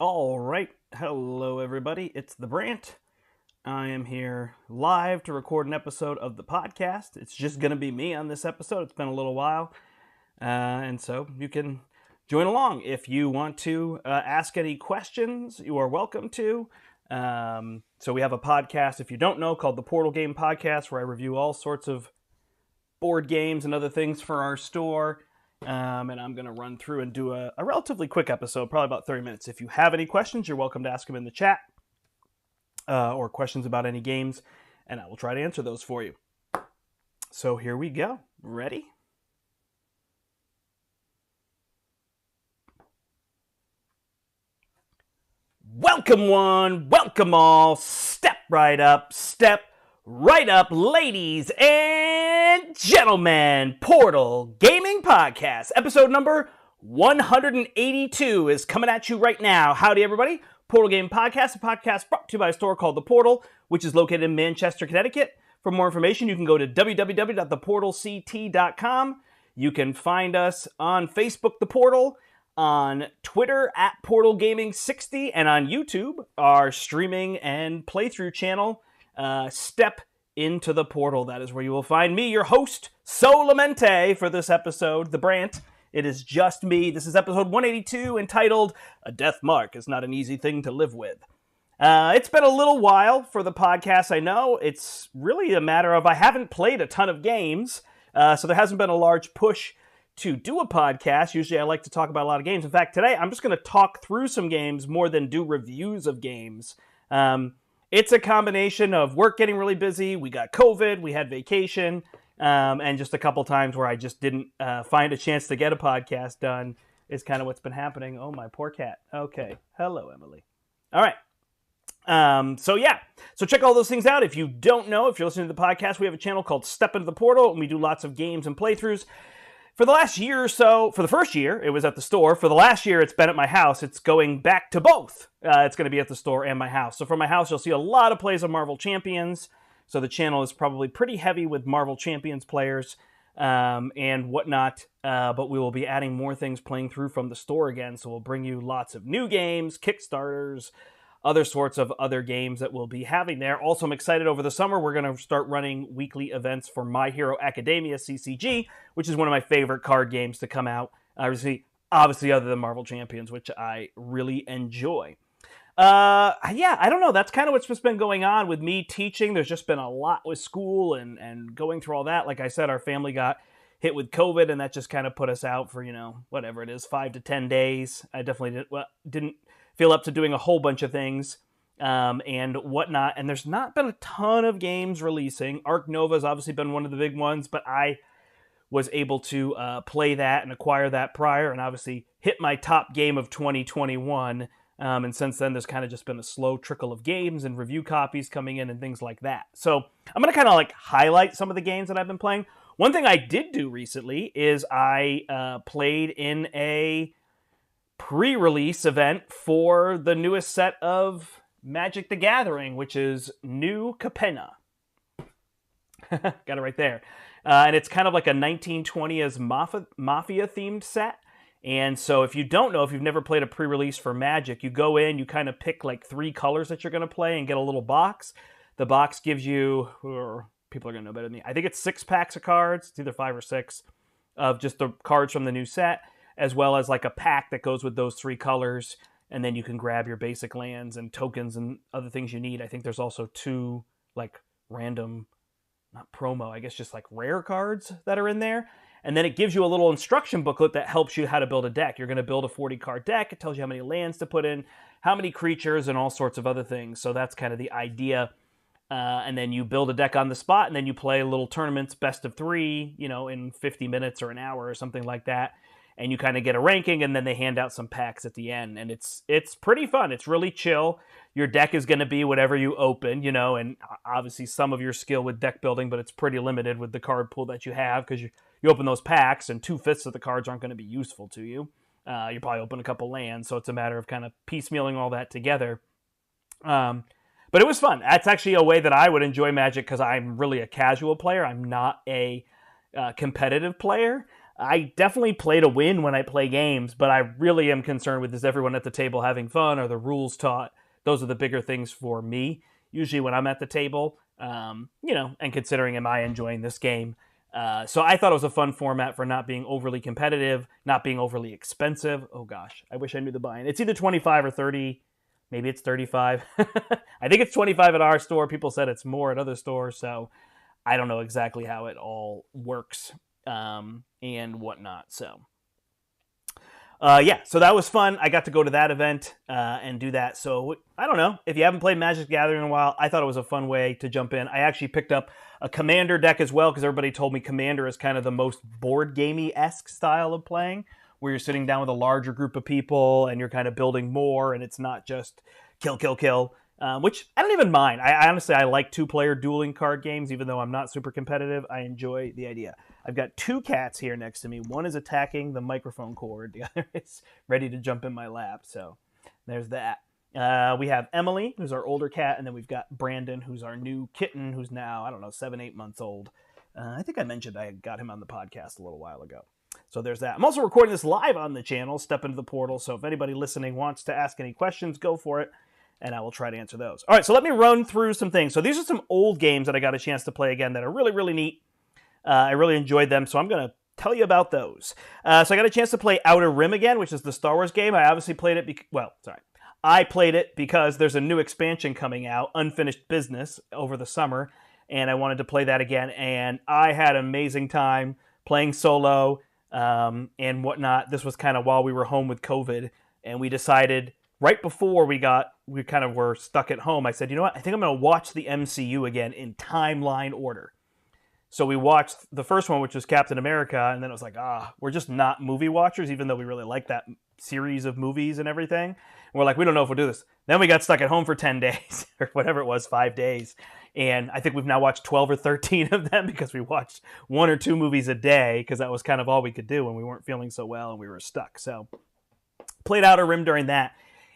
All right. Hello, everybody. It's the Brandt. I am here live to record an episode of the podcast. It's just going to be me on this episode. It's been a little while. And so you can join along. If you want to ask any questions, you are welcome to. So we have a podcast, if you don't know, called the Portal Game Podcast, where I review all sorts of board games and other things for our store. And I'm going to run through and do a relatively quick episode, probably about 30 minutes. If you have any questions, you're welcome to ask them in the chat or questions about any games, and I will try to answer those for you. So here we go. Ready? Welcome one, welcome all. Step right up, ladies and gentlemen. Portal Gaming Podcast, episode number 182 is coming at you right now. Howdy, everybody. Portal Game Podcast, a podcast brought to you by a store called The Portal, which is located in Manchester, Connecticut. For more information, you can go to www.theportalct.com. You can find us on Facebook, The Portal, on Twitter at Portal Gaming 60, and on YouTube, our streaming and playthrough channel, Step into the Portal. That is where you will find me, your host, Solamente, for this episode, the Brandt. It is just me. This is episode 182, entitled "A Death Mark is Not an Easy Thing to Live With." It's been a little while for the podcast, I know. It's really a matter of I haven't played a ton of games, so there hasn't been a large push to do a podcast. Usually I like to talk about a lot of games. In fact, today I'm just going to talk through some games more than do reviews of games. It's a combination of work getting really busy, we got COVID, we had vacation, and just a couple times where I just didn't find a chance to get a podcast done is kind of what's been happening. Oh, my poor cat. Okay. Hello, Emily. All right. So check all those things out. If you don't know, if you're listening to the podcast, we have a channel called Step into the Portal, and we do lots of games and playthroughs. For the last year or so, for the first year, it was at the store. For the last year, it's been at my house. It's going back to both. It's going to be at the store and my house. So from my house, you'll see a lot of plays of Marvel Champions. So the channel is probably pretty heavy with Marvel Champions players and whatnot. But we will be adding more things playing through from the store again. So we'll bring you lots of new games, Kickstarters, other sorts of other games that we'll be having there. Also, I'm excited over the summer, we're going to start running weekly events for My Hero Academia CCG, which is one of my favorite card games to come out. Obviously other than Marvel Champions, which I really enjoy. I don't know. That's kind of what's just been going on with me teaching. There's just been a lot with school and going through all that. Like I said, our family got hit with COVID, and that just kind of put us out for, whatever it is, 5 to 10 days. I definitely didn't feel up to doing a whole bunch of things and whatnot. And there's not been a ton of games releasing. Arc Nova has obviously been one of the big ones, but I was able to play that and acquire that prior and obviously hit my top game of 2021. And since then, there's kind of just been a slow trickle of games and review copies coming in and things like that. So I'm going to kind of highlight some of the games that I've been playing. One thing I did do recently is I played in a pre-release event for the newest set of Magic the Gathering, which is New Capenna. Got it right there. And it's kind of like a 1920s mafia-themed set. And so if you don't know, if you've never played a pre-release for Magic, you go in, you kind of pick 3 colors that you're going to play and get a little box. The box gives you, people are going to know better than me, I think it's 6 packs of cards. It's either 5 or 6 of just the cards from the new set, as well as a pack that goes with those 3 colors, and then you can grab your basic lands and tokens and other things you need. I think there's also 2 random, not promo, I guess just rare cards that are in there. And then it gives you a little instruction booklet that helps you how to build a deck. You're going to build a 40-card deck. It tells you how many lands to put in, how many creatures, and all sorts of other things. So that's kind of the idea. And then you build a deck on the spot, and then you play little tournaments, best of 3, in 50 minutes or an hour or something like that. And you kind of get a ranking, and then they hand out some packs at the end. And it's pretty fun. It's really chill. Your deck is going to be whatever you open, and obviously some of your skill with deck building, but it's pretty limited with the card pool that you have because you open those packs, and 2/5 of the cards aren't going to be useful to you. You probably open a couple lands, so it's a matter of kind of piecemealing all that together. But it was fun. That's actually a way that I would enjoy Magic because I'm really a casual player. I'm not a competitive player. I definitely play to win when I play games, but I really am concerned with, is everyone at the table having fun? Are the rules taught? Those are the bigger things for me, usually when I'm at the table, and considering, am I enjoying this game? So I thought it was a fun format for not being overly competitive, not being overly expensive. Oh gosh, I wish I knew the buy-in. It's either 25 or 30. Maybe it's 35. I think it's 25 at our store. People said it's more at other stores, so I don't know exactly how it all works and whatnot. So, so that was fun. I got to go to that event and do that. So, I don't know. If you haven't played Magic the Gathering in a while, I thought it was a fun way to jump in. I actually picked up a Commander deck as well, because everybody told me Commander is kind of the most board gamey-esque style of playing, where you're sitting down with a larger group of people and you're kind of building more, and it's not just kill, kill, kill, which I don't even mind. I honestly like two-player dueling card games, even though I'm not super competitive. I enjoy the idea. I've got two cats here next to me. One is attacking the microphone cord. The other is ready to jump in my lap. So there's that. We have Emily, who's our older cat, and then we've got Brandon, who's our new kitten, who's now, 7-8 months old. I think I mentioned I got him on the podcast a little while ago. So there's that. I'm also recording this live on the channel, Step Into the Portal, so if anybody listening wants to ask any questions, go for it, and I will try to answer those. All right, so let me run through some things. So these are some old games that I got a chance to play again that are really, really neat. I really enjoyed them, so I'm going to tell you about those. So I got a chance to play Outer Rim again, which is the Star Wars game. I obviously played it, I played it because there's a new expansion coming out, Unfinished Business, over the summer, and I wanted to play that again, and I had an amazing time playing solo and whatnot. This was kind of while we were home with COVID, and we decided right before we kind of were stuck at home, I said, you know what, I think I'm going to watch the MCU again in timeline order. So we watched the first one, which was Captain America, and then it was like, we're just not movie watchers, even though we really like that series of movies and everything. And we're like, we don't know if we'll do this. Then we got stuck at home for 10 days, or whatever it was, 5 days. And I think we've now watched 12 or 13 of them, because we watched 1 or 2 movies a day, because that was kind of all we could do when we weren't feeling so well and we were stuck. So played Outer Rim during that.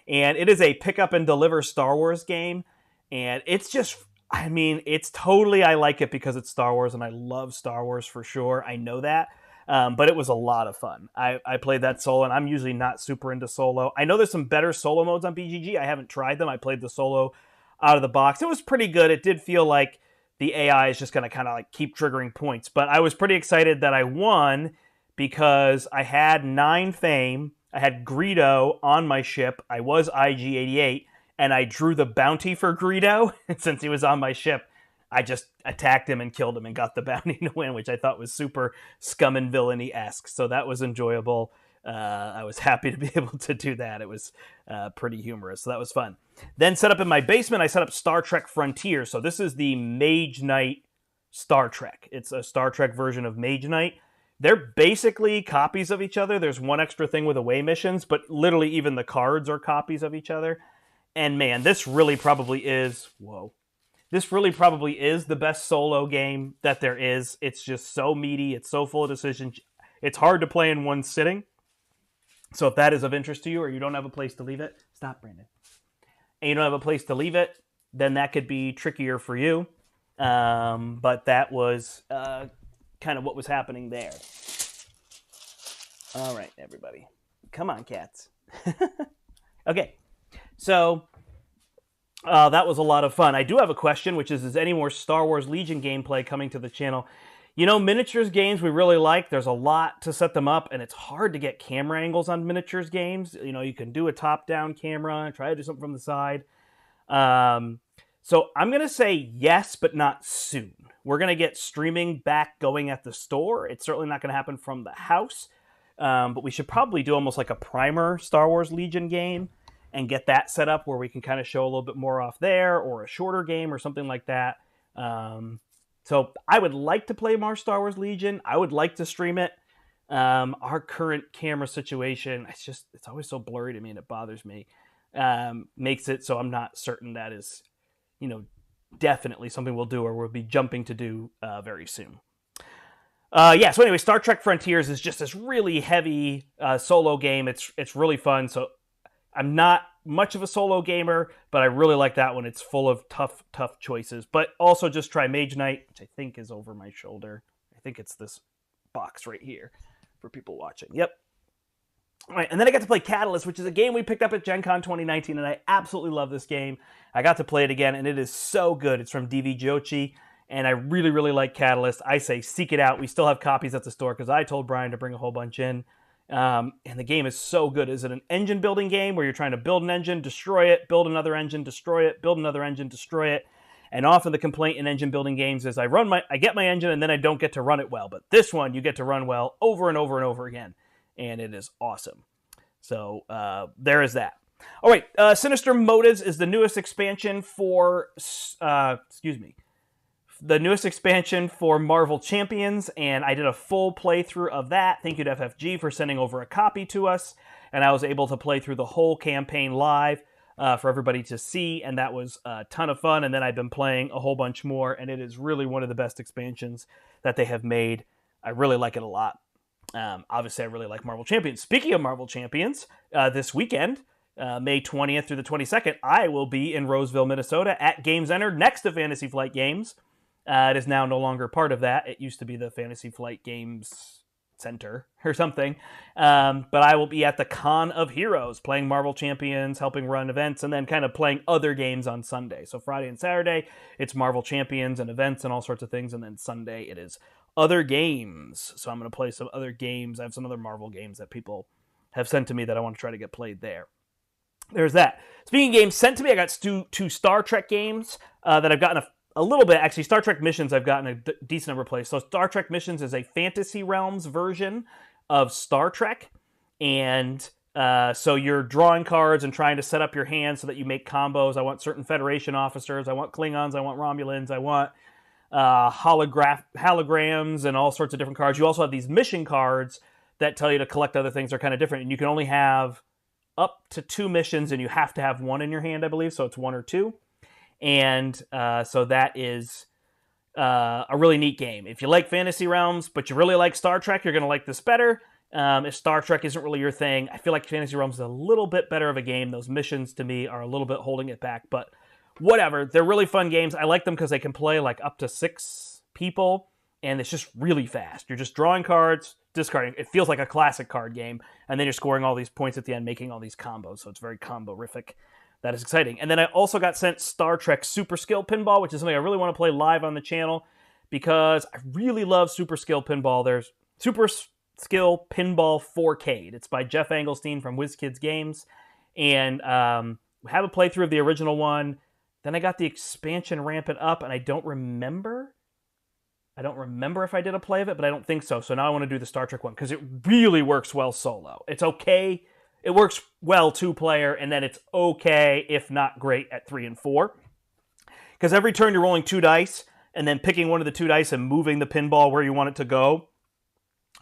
And it is a pick up and deliver Star Wars game. And it's just... it's totally, I like it because it's Star Wars, and I love Star Wars for sure. I know that. But it was a lot of fun. I played that solo, and I'm usually not super into solo. I know there's some better solo modes on BGG. I haven't tried them. I played the solo out of the box. It was pretty good. It did feel like the AI is just going to kind of like keep triggering points. But I was pretty excited that I won, because I had 9 fame. I had Greedo on my ship. I was IG-88. And I drew the bounty for Greedo, since he was on my ship. I just attacked him and killed him and got the bounty to win, which I thought was super scum and villainy-esque. So that was enjoyable. I was happy to be able to do that. It was pretty humorous, so that was fun. Then set up in my basement, I set up Star Trek Frontier. So this is the Mage Knight Star Trek. It's a Star Trek version of Mage Knight. They're basically copies of each other. There's one extra thing with away missions, but literally even the cards are copies of each other. And man, this really probably is the best solo game that there is. It's just so meaty. It's so full of decisions. It's hard to play in one sitting. So if that is of interest to you, or you don't have a place to leave it, stop, Brandon. And you don't have a place to leave it, then that could be trickier for you. But that was kind of what was happening there. All right, everybody. Come on, cats. Okay. So, that was a lot of fun. I do have a question, which is any more Star Wars Legion gameplay coming to the channel? Miniatures games we really like. There's a lot to set them up, and it's hard to get camera angles on miniatures games. You can do a top-down camera, try to do something from the side. So I'm going to say yes, but not soon. We're going to get streaming back going at the store. It's certainly not going to happen from the house, but we should probably do almost like a primer Star Wars Legion game, and get that set up where we can kind of show a little bit more off there, or a shorter game or something like that. So I would like to play more Star Wars Legion. I would like to stream it. Our current camera situation, it's always so blurry to me, and it bothers me. Makes it so I'm not certain that is, definitely something we'll do, or we'll be jumping to do very soon. So anyway, Star Trek Frontiers is just this really heavy solo game. It's really fun. So I'm not much of a solo gamer, but I really like that one. It's full of tough choices. But also just try Mage Knight, which I think is over my shoulder. I think it's this box right here. for people watching. Yep. All right, and then I got to play Catalyst, which is a game we picked up at Gen Con 2019, and I absolutely love this game. I got to play it again, and it is so good. It's from DV Jochi, and I really, really like Catalyst. I say seek it out. We still have copies at the store because I told Brian to bring a whole bunch in. And the game is so good. Is it an engine building game where you're trying to build an engine, destroy it, build another engine, destroy it, build another engine, destroy it? And often the complaint in engine building games is I get my engine and then I don't get to run it well. But this one you get to run well over and over and over again. And it is awesome. So there is that. All right, Sinister Motives is the newest expansion for, the newest expansion for Marvel Champions, and I did a full playthrough of that. Thank you to FFG for sending over a copy to us, and I was able to play through the whole campaign live for everybody to see, and that was a ton of fun. And then I've been playing a whole bunch more, and it is really one of the best expansions that they have made. I really like it a lot. Obviously, I really like Marvel Champions. Speaking of Marvel Champions, this weekend, May 20th through the 22nd, I will be in Roseville, Minnesota at Games Entered next to Fantasy Flight Games. It is now no longer part of that. It used to be the Fantasy Flight Games Center or something. But I will be at the Con of Heroes playing Marvel Champions, helping run events, and then kind of playing other games on Sunday. So Friday and Saturday, it's Marvel Champions and events and all sorts of things. And then Sunday, it is other games. So I'm going to play some other games. I have some other Marvel games that people have sent to me that I want to try to get played there. There's that. Speaking of games sent to me, I got two Star Trek games that I've gotten a little bit. Actually, Star Trek Missions I've gotten a decent number of plays. So Star Trek Missions is a Fantasy Realms version of Star Trek. And so you're drawing cards and trying to set up your hand so that you make combos. I want certain Federation officers. I want Klingons. I want Romulans. I want holograms and all sorts of different cards. You also have these mission cards that tell you to collect other things. They're kind of different. And you can only have up to 2 missions, and you have to have 1 in your hand, I believe. So it's 1 or 2. And so that is a really neat game. If you like Fantasy Realms, but you really like Star Trek, you're going to like this better. If Star Trek isn't really your thing, I feel like Fantasy Realms is a little bit better of a game. Those missions, to me, are a little bit holding it back. But whatever. They're really fun games. I like them because they can play like up to 6 people, and it's just really fast. You're just drawing cards, discarding. It feels like a classic card game, and then you're scoring all these points at the end, making all these combos. So it's very combo-rific. That is exciting. And then I also got sent Star Trek Super Skill Pinball, which is something I really want to play live on the channel because I really love Super Skill Pinball. There's Super Skill Pinball 4K. It's by Jeff Engelstein from WizKids Games. And we have a playthrough of the original one. Then I got the expansion Ramp It Up, and I don't remember if I did a play of it, but I don't think so. So now I want to do the Star Trek one because it really works well solo. It's okay. It works well 2-player, and then it's okay, if not great, at 3 and 4. Because every turn you're rolling 2 dice, and then picking one of the 2 dice and moving the pinball where you want it to go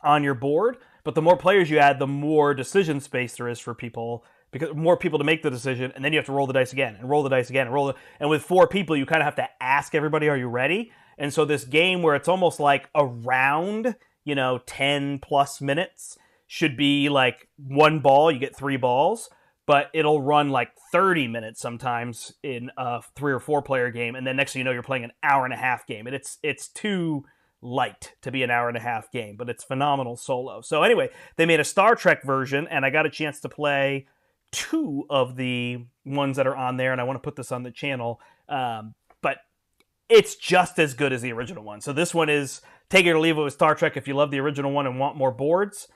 on your board. But the more players you add, the more decision space there is for people, because more people to make the decision, and then you have to roll the dice again, and roll the dice again, and with 4 people, you kind of have to ask everybody, are you ready? And so this game where it's almost like around, 10 plus minutes, should be like 1 ball, you get 3 balls, but it'll run like 30 minutes sometimes in a 3 or 4 player game, and then next thing you know, you're playing an hour and a half game, and it's too light to be an hour and a half game, but it's phenomenal solo. So anyway, they made a Star Trek version, and I got a chance to play 2 of the ones that are on there, and I want to put this on the channel, but it's just as good as the original one. So this one is take it or leave it with Star Trek if you love the original one and want more boards.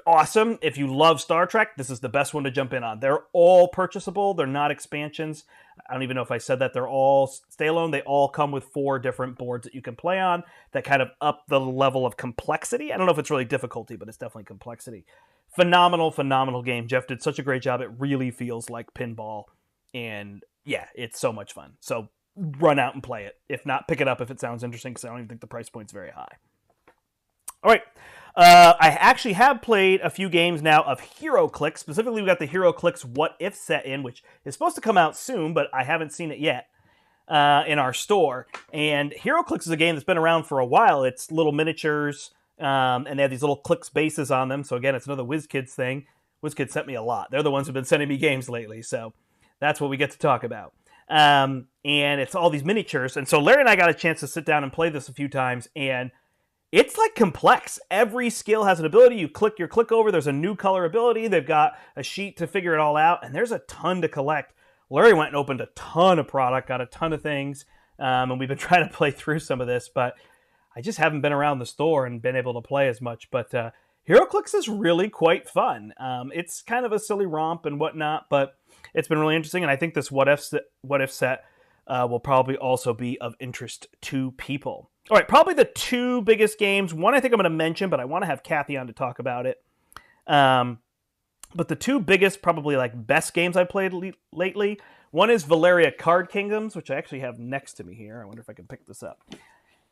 Awesome. If you love Star Trek, this is the best one to jump in on. They're all purchasable. They're not expansions. I don't even know if I said that. They're all standalone. They all come with 4 different boards that you can play on that kind of up the level of complexity. I don't know if it's really difficulty, but it's definitely complexity. Phenomenal, phenomenal game. Jeff did such a great job. It really feels like pinball. And yeah, it's so much fun. So run out and play it. If not, pick it up if it sounds interesting, because I don't even think the price point's very high. All right. I actually have played a few games now of HeroClix. Specifically, we got the HeroClix What If set in, which is supposed to come out soon, but I haven't seen it yet in our store. And HeroClix is a game that's been around for a while. It's little miniatures, and they have these little Clix bases on them. So again, it's another WizKids thing. WizKids sent me a lot. They're the ones who've been sending me games lately, so that's what we get to talk about. And it's all these miniatures. And so Larry and I got a chance to sit down and play this a few times, and it's like complex. Every skill has an ability. You click your click over, there's a new color ability. They've got a sheet to figure it all out, and there's a ton to collect. Larry went and opened a ton of product, got a ton of things, and we've been trying to play through some of this, but I just haven't been around the store and been able to play as much. But HeroClix is really quite fun. It's kind of a silly romp and whatnot, but it's been really interesting, and I think this What If set will probably also be of interest to people. All right, probably the two biggest games. One I think I'm going to mention, but I want to have Kathy on to talk about it. But the two biggest, probably like best games I played lately, one is Valeria Card Kingdoms, which I actually have next to me here. I wonder if I can pick this up.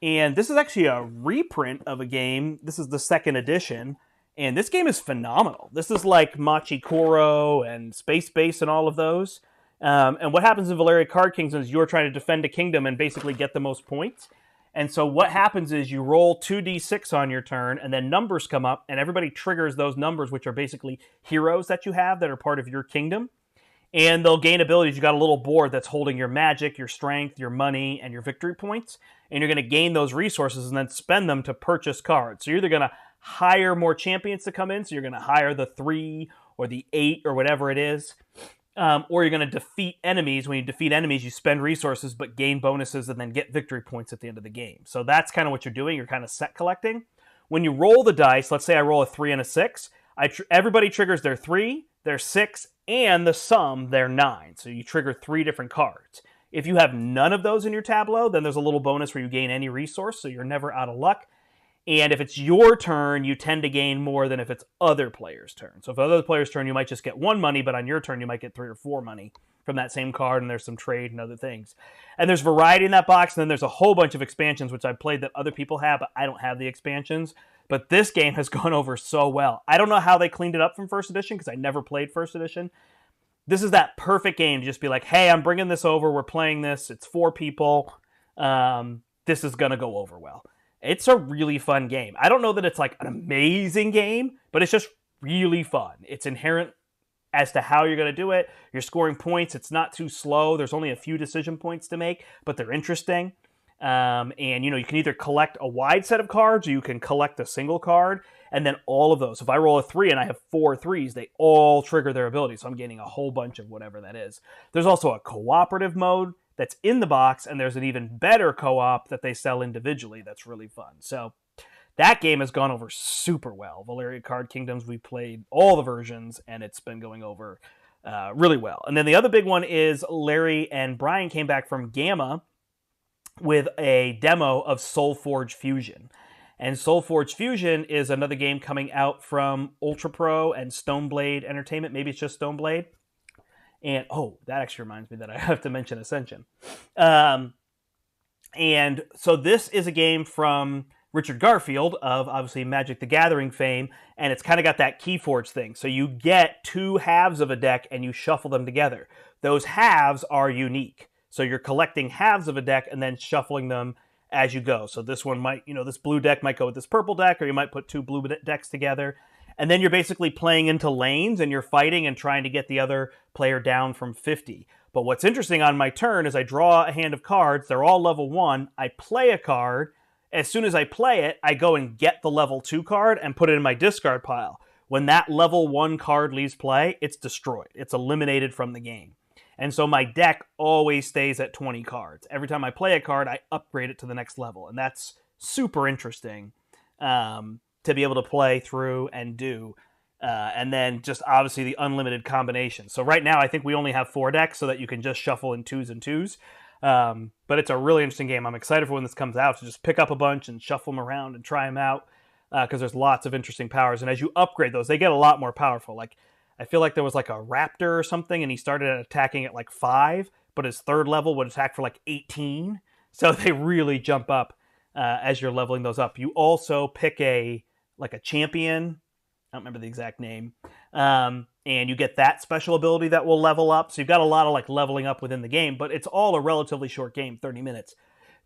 And this is actually a reprint of a game. This is the second edition, and this game is phenomenal. This is like Machi Koro and Space Base and all of those. And what happens in Valeria Card Kingdoms is you're trying to defend a kingdom and basically get the most points. And so what happens is you roll 2d6 on your turn, and then numbers come up, and everybody triggers those numbers, which are basically heroes that you have that are part of your kingdom. And they'll gain abilities. You got a little board that's holding your magic, your strength, your money, and your victory points. And you're going to gain those resources and then spend them to purchase cards. So you're either going to hire more champions to come in, so you're going to hire the 3 or the 8 or whatever it is. Or you're going to defeat enemies. When you defeat enemies, you spend resources but gain bonuses and then get victory points at the end of the game. So that's kind of what you're doing. You're kind of set collecting. When you roll the dice, let's say I roll a 3 and a 6, everybody triggers their 3, their 6, and the sum, their 9. So you trigger 3 different cards. If you have none of those in your tableau, then there's a little bonus where you gain any resource, so you're never out of luck. And if it's your turn, you tend to gain more than if it's other players' turn. So if other players' turn, you might just get 1 money, but on your turn, you might get 3 or 4 money from that same card, and there's some trade and other things. And there's variety in that box, and then there's a whole bunch of expansions, which I've played that other people have, but I don't have the expansions. But this game has gone over so well. I don't know how they cleaned it up from first edition, because I never played first edition. This is that perfect game to just be like, hey, I'm bringing this over, we're playing this, it's 4 people, this is going to go over well. It's a really fun game. I don't know that it's like an amazing game, but it's just really fun. It's inherent as to how you're going to do it. You're scoring points. It's not too slow. There's only a few decision points to make, but they're interesting. And, you can either collect a wide set of cards or you can collect a single card, and then all of those. If I roll a 3 and I have 4 3s, they all trigger their ability, so I'm gaining a whole bunch of whatever that is. There's also a cooperative mode that's in the box, and there's an even better co-op that they sell individually that's really fun. So that game has gone over super well. Valeria Card Kingdoms, we played all the versions, and it's been going over really well. And then the other big one is Larry and Brian came back from Gamma with a demo of SoulForge Fusion. And SoulForge Fusion is another game coming out from Ultra Pro and Stoneblade Entertainment. Maybe it's just Stoneblade. And, that actually reminds me that I have to mention Ascension. And so this is a game from Richard Garfield of, obviously, Magic the Gathering fame, and it's kind of got that Keyforge thing. So you get 2 halves of a deck, and you shuffle them together. Those halves are unique. So you're collecting halves of a deck and then shuffling them as you go. So this one might, this blue deck might go with this purple deck, or you might put 2 blue decks together. And then you're basically playing into lanes, and you're fighting and trying to get the other player down from 50. But what's interesting on my turn is I draw a hand of cards. They're all level 1. I play a card. As soon as I play it, I go and get the level 2 card and put it in my discard pile. When that level 1 card leaves play, it's destroyed. It's eliminated from the game. And so my deck always stays at 20 cards. Every time I play a card, I upgrade it to the next level. And that's super interesting to be able to play through and do. And then just obviously the unlimited combination. So right now I think we only have 4 decks so that you can just shuffle in 2s and 2s. But it's a really interesting game. I'm excited for when this comes out to just pick up a bunch and shuffle them around and try them out because there's lots of interesting powers. And as you upgrade those, they get a lot more powerful. Like I feel like there was like a raptor or something and he started attacking at like 5, but his 3rd level would attack for like 18. So they really jump up as you're leveling those up. You also pick a champion. I don't remember the exact name. And you get that special ability that will level up. So you've got a lot of like leveling up within the game, but it's all a relatively short game, 30 minutes.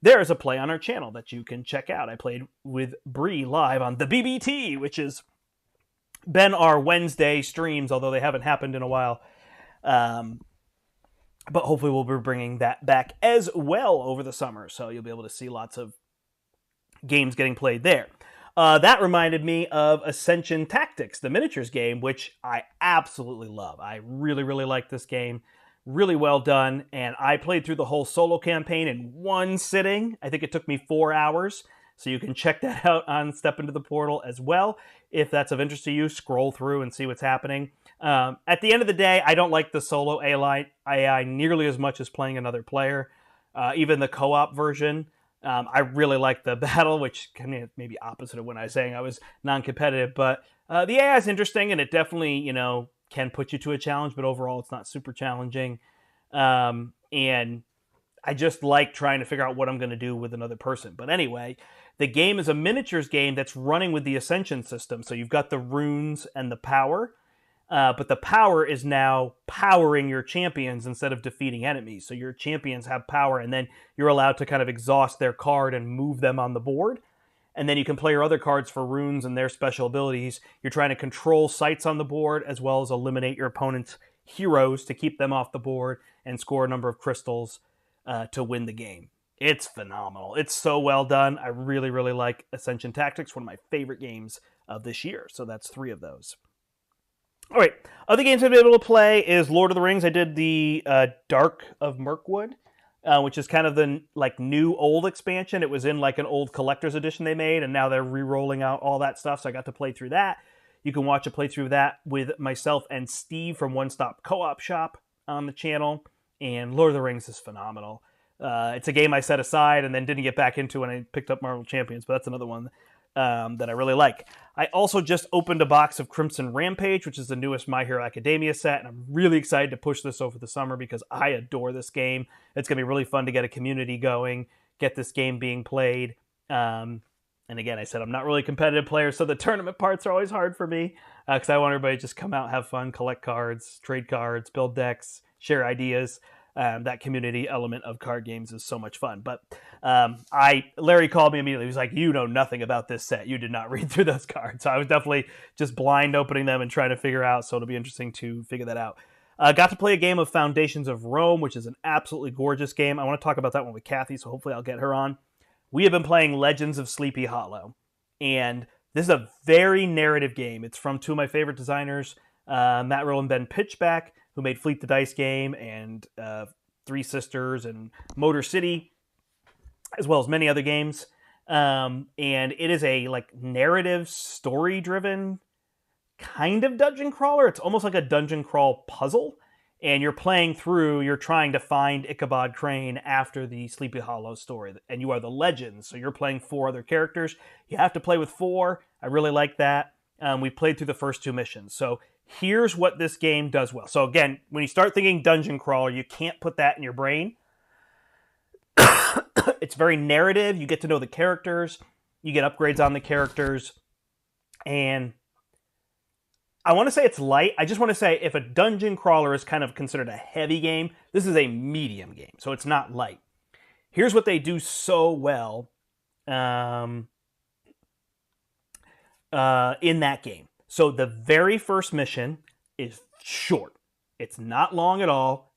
There is a play on our channel that you can check out. I played with Bree live on the BBT, which has been our Wednesday streams, although they haven't happened in a while. But hopefully we'll be bringing that back as well over the summer. So you'll be able to see lots of games getting played there. That reminded me of Ascension Tactics, the miniatures game, which I absolutely love. I really, really like this game. Really well done. And I played through the whole solo campaign in one sitting. I think it took me 4 hours. So you can check that out on Step Into the Portal as well. If that's of interest to you, scroll through and see what's happening. At the end of the day, I don't like the solo AI nearly as much as playing another player. Even the co-op version, I really like the battle, which can be maybe opposite of when I was saying I was non-competitive. But the AI is interesting, and it definitely, can put you to a challenge. But overall, it's not super challenging. And I just like trying to figure out what I'm going to do with another person. But anyway, the game is a miniatures game that's running with the Ascension system. So you've got the runes and the power. But the power is now powering your champions instead of defeating enemies. So your champions have power, and then you're allowed to kind of exhaust their card and move them on the board. And then you can play your other cards for runes and their special abilities. You're trying to control sites on the board as well as eliminate your opponent's heroes to keep them off the board and score a number of crystals to win the game. It's phenomenal. It's so well done. I really, really like Ascension Tactics, one of my favorite games of this year. So that's 3 of those. All right, other games I've been able to play is Lord of the Rings. I did the Dark of Mirkwood, which is kind of the new old expansion. It was in like an old collector's edition they made, and now they're re-rolling out all that stuff, so I got to play through that. You can watch a playthrough of that with myself and Steve from One Stop Co-op Shop on the channel, and Lord of the Rings is phenomenal. It's a game I set aside and then didn't get back into when I picked up Marvel Champions, but that's another one that I really like. I also just opened a box of Crimson Rampage, which is the newest My Hero Academia set, and I'm really excited to push this over the summer because I adore this game. It's going to be really fun to get a community going, get this game being played. And again, I said I'm not really a competitive player, so the tournament parts are always hard for me because I want everybody to just come out, have fun, collect cards, trade cards, build decks, share ideas. That community element of card games is so much fun. But Larry called me immediately. He was like, "You know nothing about this set. You did not read through those cards." So I was definitely just blind opening them and trying to figure out. So it'll be interesting to figure that out. Got to play a game of Foundations of Rome, which is an absolutely gorgeous game. I want to talk about that one with Kathy, so hopefully I'll get her on. We have been playing Legends of Sleepy Hollow, and this is a very narrative game. It's from 2 of my favorite designers, Matt Rill and Ben Pitchback, who made Fleet the Dice game and Three Sisters and Motor City, as well as many other games. And it is a narrative, story-driven kind of dungeon crawler. It's almost like a dungeon crawl puzzle. And you're trying to find Ichabod Crane after the Sleepy Hollow story. And you are the legend, so you're playing 4 other characters. You have to play with 4. I really like that. We played through the first 2 missions. So here's what this game does well. So again, when you start thinking dungeon crawler, you can't put that in your brain. It's very narrative. You get to know the characters. You get upgrades on the characters. And I want to say it's light. I just want to say if a dungeon crawler is kind of considered a heavy game, this is a medium game. So it's not light. Here's what they do so well in that game. So the very first mission is short. It's not long at all.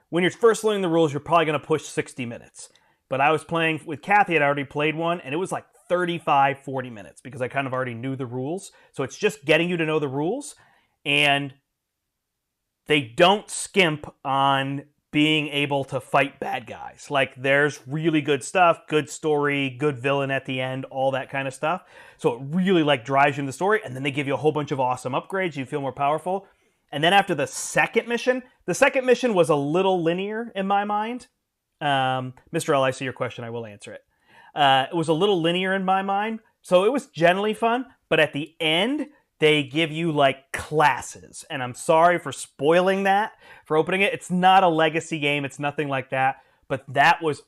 When you're first learning the rules, you're probably going to push 60 minutes. But I was playing with Kathy. I'd already played one, and it was like 35, 40 minutes because I kind of already knew the rules. So it's just getting you to know the rules. And they don't skimp on being able to fight bad guys. There's really good stuff, good story, good villain at the end, all that kind of stuff. So it really drives you in the story, and then they give you a whole bunch of awesome upgrades. You feel more powerful. And then after the second mission was a little linear in my mind. Mr. L, I see your question. I will answer it. It was a little linear in my mind. So it was generally fun, but at the end, they give you classes. And I'm sorry for spoiling that, for opening it. It's not a legacy game. It's nothing like that. But that was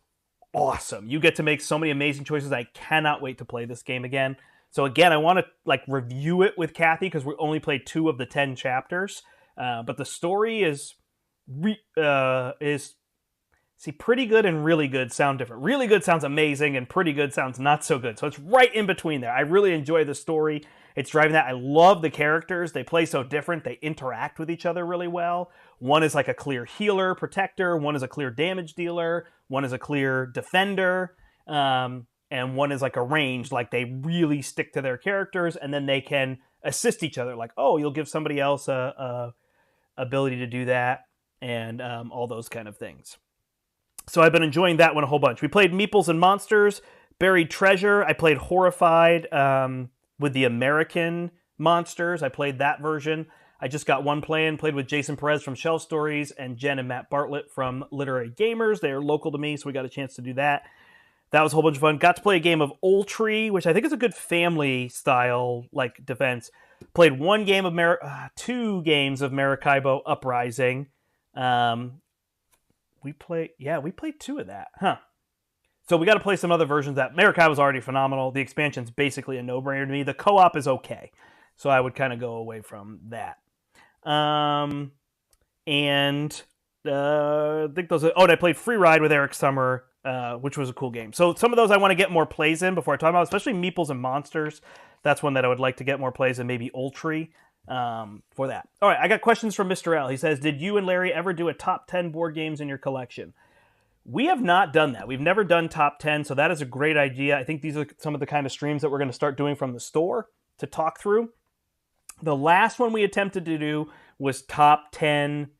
awesome. You get to make so many amazing choices. I cannot wait to play this game again. So again, I want to review it with Kathy because we only played 2 of the 10 chapters. But the story is pretty good and really good sound different. Really good sounds amazing, and pretty good sounds not so good. So it's right in between there. I really enjoy the story. It's driving that. I love the characters. They play so different. They interact with each other really well. One is a clear healer, protector. One is a clear damage dealer. One is a clear defender. and one is like arranged, like they really stick to their characters, and then they can assist each other. Like, oh, you'll give somebody else a ability to do that, and all those kind of things. So I've been enjoying that one a whole bunch. We played Meeples and Monsters, Buried Treasure. I played Horrified with the American monsters. I played that version. I just got one played with Jason Perez from Shelf Stories and Jen and Matt Bartlett from Literary Gamers. They are local to me, so we got a chance to do that. That was a whole bunch of fun. Got to play a game of Oltree, which I think is a good family-style like defense. Played one game of two games of Maracaibo Uprising. We played two of that, huh? So we got to play some other versions of that. Maracaibo was already phenomenal. The expansion's basically a no-brainer to me. The co-op is okay, so I would kind of go away from that. I think those. And I played Free Ride with Eric Summer, which was a cool game. So some of those I want to get more plays in before I talk about, especially Meeples and Monsters. That's one that I would like to get more plays in, maybe Oltree for that. All right, I got questions from Mr. L. He says, did you and Larry ever do a top 10 board games in your collection? We have not done that. We've never done top 10, so that is a great idea. I think these are some of the kind of streams that we're going to start doing from the store to talk through. The last one we attempted to do was top 10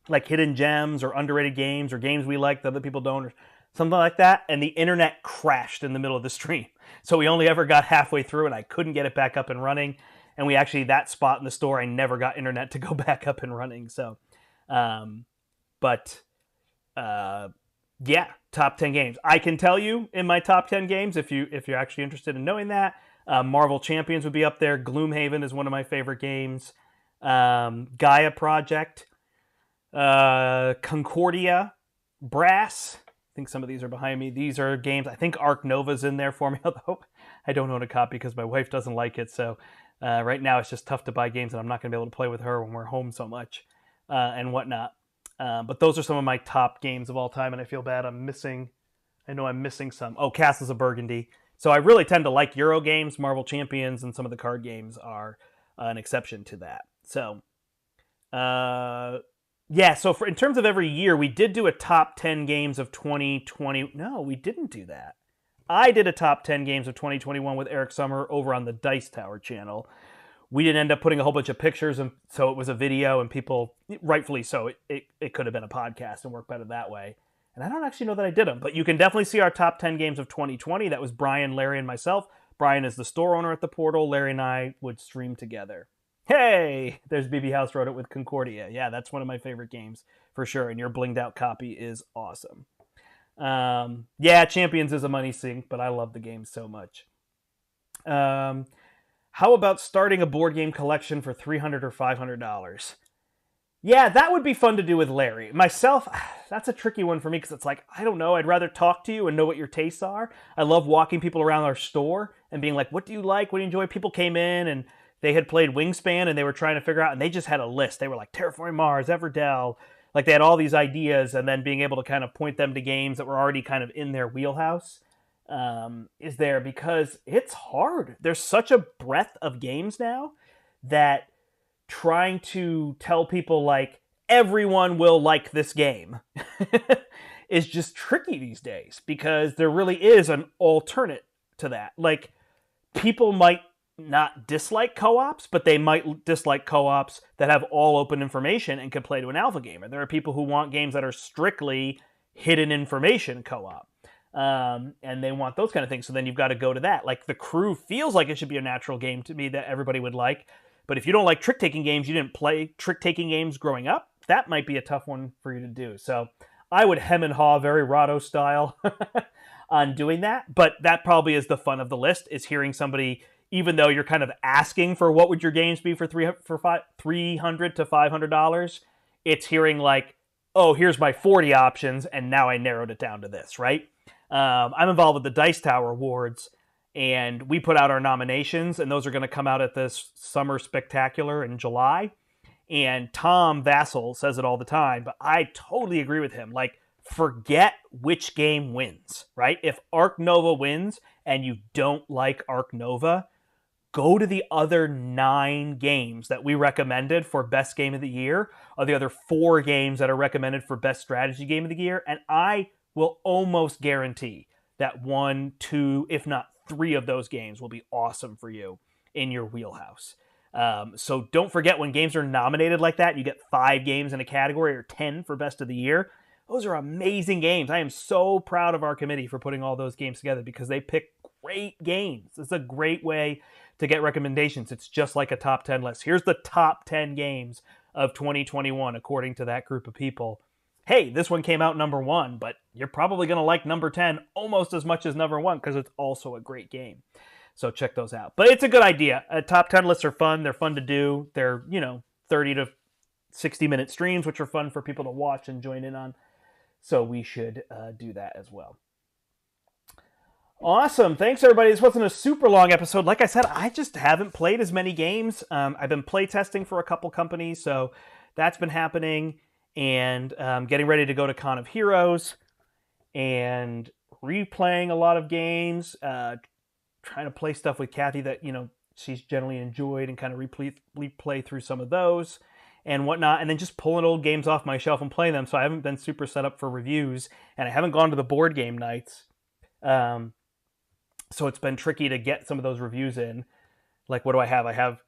like hidden gems or underrated games or games we like that other people don't or something like that, and the internet crashed in the middle of the stream. So we only ever got halfway through, and I couldn't get it back up and running. And we actually, that spot in the store, I never got internet to go back up and running. So, yeah, top 10 games. I can tell you in my top 10 games, if you're actually interested in knowing that, Marvel Champions would be up there. Gloomhaven is one of my favorite games. Gaia Project, Concordia, Brass. I think some of these are behind me. These are games. I think Arc Nova's in there for me, although I don't own a copy because my wife doesn't like it. So right now it's just tough to buy games, and I'm not going to be able to play with her when we're home so much and whatnot. But those are some of my top games of all time, and I feel bad I'm missing some. Oh, Castles of Burgundy. So I really tend to like Euro games. Marvel Champions and some of the card games are an exception to that. So, yeah, so in terms of every year, we did do a top 10 games of 2020. No, we didn't do that. I did a top 10 games of 2021 with Eric Summer over on the Dice Tower channel. We didn't end up putting a whole bunch of pictures, and so it was a video, and people, rightfully so, it could have been a podcast and worked better that way. And I don't actually know that I did them, but you can definitely see our top 10 games of 2020. That was Brian, Larry, and myself. Brian is the store owner at the Portal. Larry and I would stream together. Hey, there's BB House wrote it with Concordia. Yeah, that's one of my favorite games for sure, and your blinged out copy is awesome. Yeah, Champions is a money sink, but I love the game so much. How about starting a board game collection for $300 or $500? Yeah, that would be fun to do with Larry. Myself, that's a tricky one for me because it's like, I don't know. I'd rather talk to you and know what your tastes are. I love walking people around our store and being like, what do you like? What do you enjoy? People came in and they had played Wingspan and they were trying to figure out, and they just had a list. They were like, Terraforming Mars, Everdell. Like they had all these ideas, and then being able to kind of point them to games that were already kind of in their wheelhouse is there, because it's hard. There's such a breadth of games now that trying to tell people like everyone will like this game is just tricky these days, because there really is an alternate to that. Like people might not dislike co-ops, but they might dislike co-ops that have all open information and can play to an alpha gamer. There are people who want games that are strictly hidden information co-op. And they want those kind of things. So then you've got to go to that. Like The Crew feels like it should be a natural game to me that everybody would like. But if you don't like trick-taking games, you didn't play trick-taking games growing up, that might be a tough one for you to do. So I would hem and haw very Rahdo style on doing that. But that probably is the fun of the list, is hearing somebody, even though you're kind of asking for what would your games be for $300 to $500, it's hearing like, oh, here's my 40 options, and now I narrowed it down to this, right? I'm involved with the Dice Tower Awards, and we put out our nominations, and those are going to come out at this Summer Spectacular in July. And Tom Vassell says it all the time, but I totally agree with him. Like, forget which game wins, right? If Arc Nova wins and you don't like Arc Nova, go to the other 9 games that we recommended for Best Game of the Year, or the other 4 games that are recommended for Best Strategy Game of the Year, and I will almost guarantee that 1, 2, if not 3 of those games will be awesome for you in your wheelhouse. So don't forget, when games are nominated like that, you get 5 games in a category or 10 for best of the year. Those are amazing games. I am so proud of our committee for putting all those games together because they pick great games. It's a great way to get recommendations. It's just like a top 10 list. Here's the top 10 games of 2021 according to that group of people. Hey, this one came out number 1, but you're probably going to like number 10 almost as much as number 1 because it's also a great game. So check those out. But it's a good idea. Top 10 lists are fun. They're fun to do. They're, 30 to 60-minute streams, which are fun for people to watch and join in on. So we should do that as well. Awesome. Thanks, everybody. This wasn't a super long episode. Like I said, I just haven't played as many games. I've been play testing for a couple companies, so that's been happening. And getting ready to go to Con of Heroes and replaying a lot of games, trying to play stuff with Kathy that, she's generally enjoyed and kind of replay through some of those and whatnot, and then just pulling old games off my shelf and playing them. So I haven't been super set up for reviews, and I haven't gone to the board game nights. So it's been tricky to get some of those reviews in. Like, what do I have? I have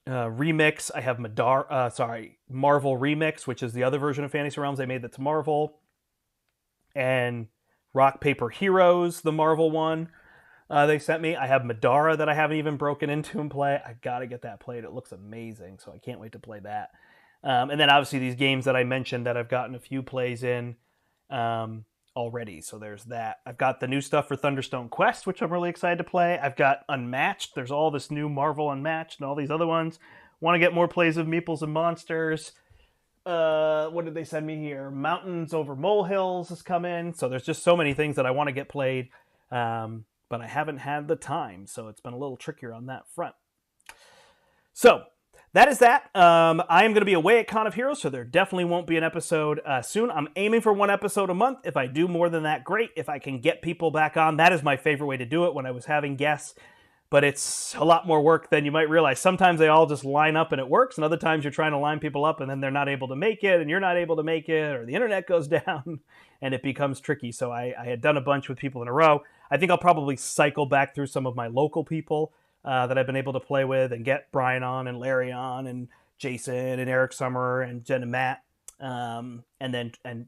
Remix. I have Marvel Remix, which is the other version of Fantasy Realms they made that's Marvel. And Rock, Paper Heroes, the Marvel one. They sent me. I have Madara that I haven't even broken into and play. I gotta get that played. It looks amazing, so I can't wait to play that. And then obviously these games that I mentioned that I've gotten a few plays in already. So there's that. I've got the new stuff for Thunderstone Quest, which I'm really excited to play. I've got Unmatched. There's all this new Marvel Unmatched and all these other ones. Want to get more plays of Meeples and Monsters. What did they send me here? Mountains Over Molehills has come in. So there's just so many things that I want to get played. But I haven't had the time, so it's been a little trickier on that front. So that is that. I am going to be away at Con of Heroes, so there definitely won't be an episode soon. I'm aiming for 1 episode a month. If I do more than that, great. If I can get people back on, that is my favorite way to do it when I was having guests. But it's a lot more work than you might realize. Sometimes they all just line up and it works, and other times you're trying to line people up and then they're not able to make it, and you're not able to make it, or the internet goes down, and it becomes tricky. So I had done a bunch with people in a row. I think I'll probably cycle back through some of my local people that I've been able to play with and get Brian on and Larry on and Jason and Eric Summer and Jen and Matt, and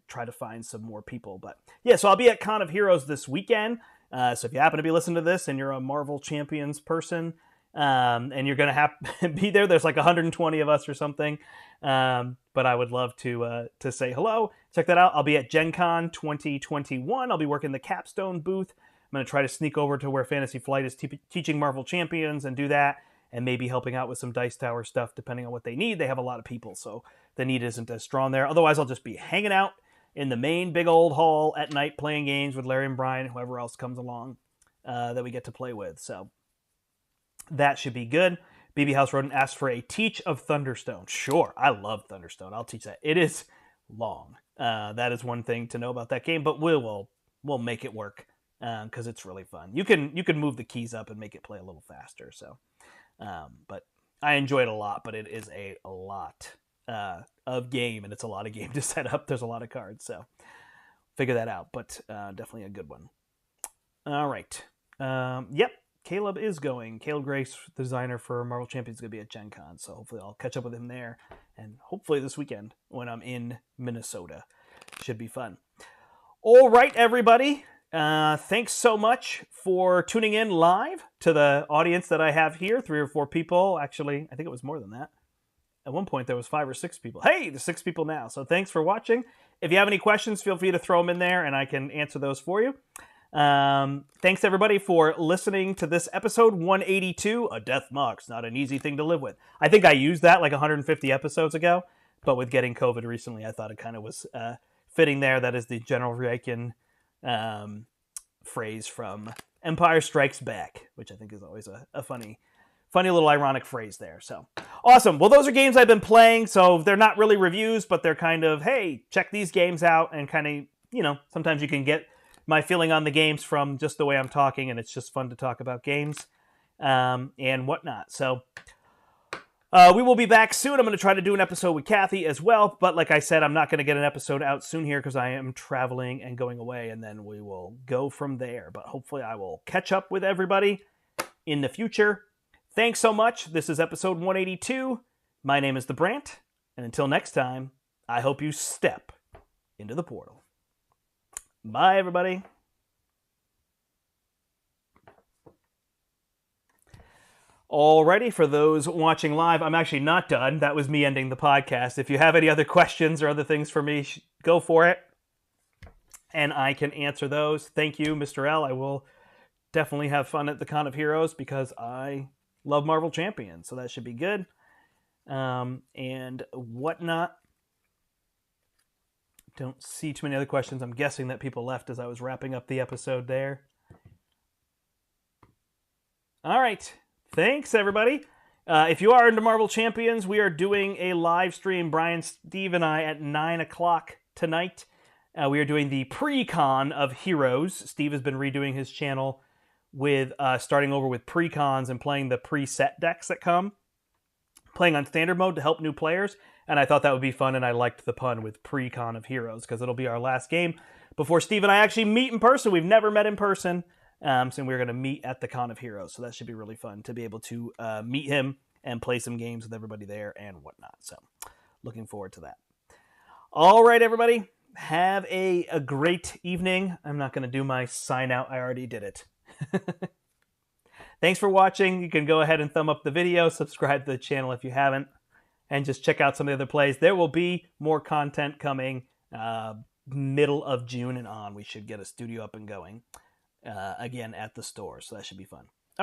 try to find some more people. But yeah, so I'll be at Con of Heroes this weekend. So if you happen to be listening to this and you're a Marvel Champions person and you're going to be there, there's like 120 of us or something. But I would love to say hello. Check that out. I'll be at Gen Con 2021. I'll be working the Capstone booth. I'm going to try to sneak over to where Fantasy Flight is teaching Marvel Champions and do that, and maybe helping out with some Dice Tower stuff depending on what they need. They have a lot of people, so the need isn't as strong there. Otherwise, I'll just be hanging out in the main big old hall at night playing games with Larry and Brian, whoever else comes along that we get to play with. So that should be good. BB House Rodent asked for a teach of Thunderstone. Sure, I love Thunderstone. I'll teach that. It is long. That is one thing to know about that game, but we'll make it work because it's really fun. You can move the keys up and make it play a little faster. So, but I enjoy it a lot. But it is a lot of game, and it's a lot of game to set up. There's a lot of cards, so figure that out. But definitely a good one. All right. Yep. Caleb is going. Caleb Grace, the designer for Marvel Champions, is going to be at Gen Con, so hopefully I'll catch up with him there, and hopefully this weekend when I'm in Minnesota. Should be fun. All right, everybody. Thanks so much for tuning in live to the audience that I have here. 3 or 4 people. Actually, I think it was more than that. At one point, there was 5 or 6 people. Hey, there's 6 people now. So thanks for watching. If you have any questions, feel free to throw them in there, and I can answer those for you. Thanks, everybody, for listening to this episode 182. A death mark's not an easy thing to live with. I think I used that like 150 episodes ago, but with getting COVID recently, I thought it kind of was fitting there. That is the General Ryakin phrase from Empire Strikes Back, which I think is always a funny little ironic phrase there. So awesome. Well, those are games I've been playing, so they're not really reviews, but they're kind of, hey, check these games out, and kind of, sometimes you can get my feeling on the games from just the way I'm talking, and it's just fun to talk about games and whatnot. So We will be back soon. I'm going to try to do an episode with Kathy as well. But like I said, I'm not going to get an episode out soon here because I am traveling and going away. And then we will go from there. But hopefully I will catch up with everybody in the future. Thanks so much. This is episode 182. My name is the Brandt. And until next time, I hope you step into the portal. Bye, everybody. Alrighty, for those watching live, I'm actually not done. That was me ending the podcast. If you have any other questions or other things for me, go for it. And I can answer those. Thank you, Mr. L. I will definitely have fun at the Con of Heroes because I love Marvel Champions, so that should be good. And whatnot. Don't see too many other questions. I'm guessing that people left as I was wrapping up the episode there. All right. Thanks, everybody. If you are into Marvel Champions, we are doing a live stream, Brian, Steve, and I, at 9 o'clock tonight. We are doing the pre-con of Heroes. Steve has been redoing his channel with starting over with pre-cons and playing the preset decks that come. Playing on standard mode to help new players. And I thought that would be fun, and I liked the pun with pre-con of Heroes because it'll be our last game before Steve and I actually meet in person. We've never met in person. So we're going to meet at the Con of Heroes. So that should be really fun to be able to meet him and play some games with everybody there and whatnot. So looking forward to that. All right, everybody. Have a great evening. I'm not going to do my sign out. I already did it. Thanks for watching. You can go ahead and thumb up the video. Subscribe to the channel if you haven't. And just check out some of the other plays. There will be more content coming middle of June and on. We should get a studio up and going. Again at the store, so that should be fun.